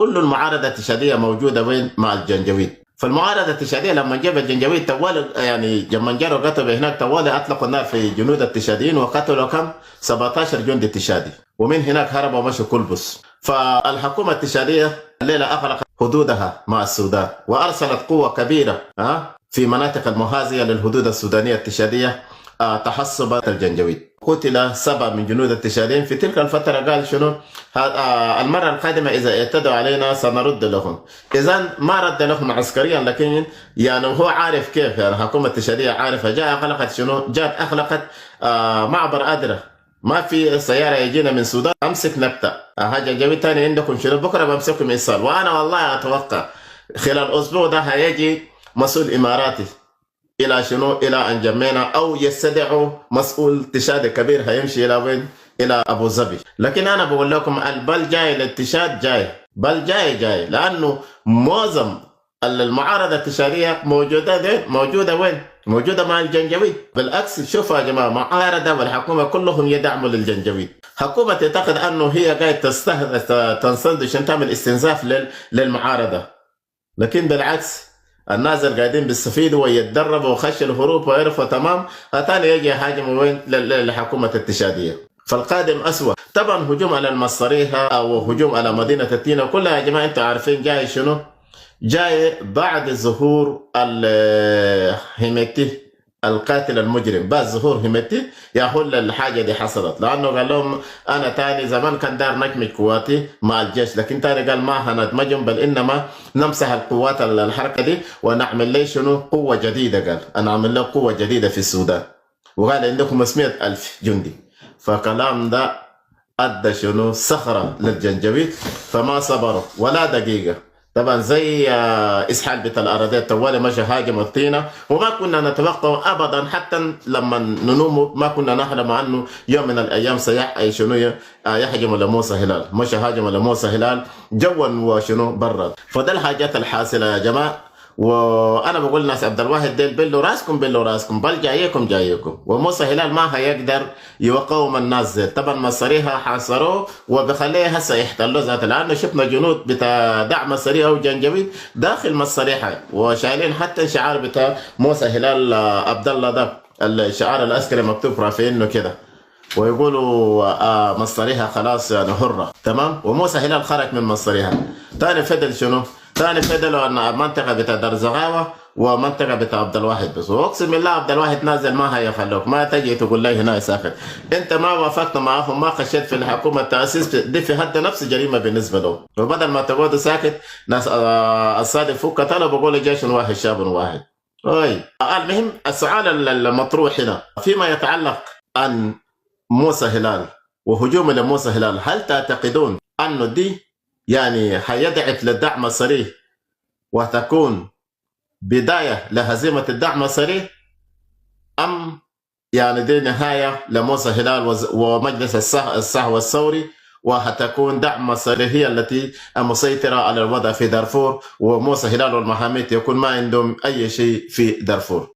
كل المعارضة التشادية موجودة وين؟ مع الجنجويد. فالمعارضة التشادية لما جاب الجنجويد طوال، يعني لما جاروا قتلوا هناك طوال أطلقوا النار في جنود التشاديين وقتلوا كم؟ 17 جندي تشادي، ومن هناك هربوا ومشوا كلبس. فالحكومة التشادية الليلة أغلقت حدودها مع السودان وأرسلت قوة كبيرة في مناطق المحاذية للحدود السودانية التشادية تحصب الجنجويد. قتل 7 من جنود التشاديين في تلك الفترة. قال شنو؟ المرة القادمة إذا اعتدوا علينا سنرد لهم. إذا ما رد لهم عسكريا، لكن يعني هو عارف كيف، يعني الحكومة التشادية عارفة. جاء أغلقت شنو؟ جاءت أغلقت معبر أدرة. ما في سيارة يجينا من السودان أمسك نبتة حاجة جميل تاني عندكم شنو؟ بكرة بمسككم إيصال. وأنا والله أتوقع خلال الأسبوع ده هيجي مسؤول إماراتي الى شنو؟ الى ان جمينا، او يستدعوا مسؤول تشاد كبير هيمشي الى وين؟ الى ابو ظبي. لكن انا بقول لكم البل جاي للتشاد، جاي بل جاي لانه معظم المعارضه التشاديه موجوده وين؟ موجوده مع الجنجويد. بالعكس شوفوا يا جماعه، معارضه والحكومه كلهم يدعموا للجنجويد. حكومه تعتقد انه هي قاعده تستهدف تنصد عشان تعمل استنزاف للمعارضه، لكن بالعكس الناس اللي قاعدين بيستفيدوا ويتدربوا وخشوا الهروب ويعرفوا تمام، ثاني يجي يهاجموا وين؟ للحكومة التشادية. فالقادم أسوأ. طبعا هجوم على المصرية أو هجوم على مدينة التينة كلها يا جماعة أنتوا عارفين جاي شنو؟ جاي بعد ظهور الهيميتي القاتل المجرم. بعد ظهور هيميتي يقول الحاجة دي حصلت، لأنه قال لهم أنا تاني زمان كان دار نجمج قواتي مع الجيش، لكن تاني قال ما هندمجهم بل إنما نمسح القوات الحركة دي ونعمل لي شنو؟ قوة جديدة. قال أنا أعمل له قوة جديدة في السودان، وقال عندكم 500,000 جندي. فكلام ده أدى شنو؟ صخرة للجنجويد، فما صبروا ولا دقيقة. طبعا زي اسحاق بتاع الاراضي طوال مشى هاجم الطينه، وما كنا نتوقع ابدا حتى لما ننوم ما كنا نحلم عنه يوم من الايام شنو يهجم لموسى هلال. مشى هاجم لموسى هلال جوا وشنو برا. فده الحاجات الحاصله يا جماعه. وانا بقول الناس عبد الواحد ديل بلوا راسكم بل جايكم، وموسى هلال ما هيقدر يقاوم الناس زي. طبعا مصريها حاصروه وبخليه هسه يحتلوا ذاته، لانه شفنا جنود بتاع دعم مصريها وجنجويد داخل مصريها وشايلين حتى الشعار بتاع موسى هلال عبد الله، ده الشعار العسكري مكتوب رافعينه كده، ويقولوا مصريها خلاص يعني حره. تمام. وموسى هلال خرج من مصريها. ثاني فضل شنو؟ ثاني فضلوا ان منطقه بتاع درزغاوه ومنطقه بتاع عبد الواحد بس. واقسم بالله عبد الواحد نازل ما هيخلوك، ما تجي تقول لي هنا ساكت. انت ما وافقت معهم، ما خشيت في الحكومه التاسيس دي في حد نفس جريمه بالنسبه له. وبدل ما تقعدوا ساكت ناس الصادق فوق طلبوا بقولوا جيش واحد شعب واحد. المهم السؤال المطروح هنا فيما يتعلق عن موسى هلال وهجوم لموسى هلال، هل تعتقدون انه دي يعني هيدعك للدعم الصريح وتكون بداية لهزيمة الدعم الصريح، أم يعني دي نهاية لموسى هلال ومجلس الصحوة الثوري، وهتكون دعم الصريح هي التي مسيطرة على الوضع في دارفور، وموسى هلال والمحاميت يكون ما عندهم أي شيء في دارفور؟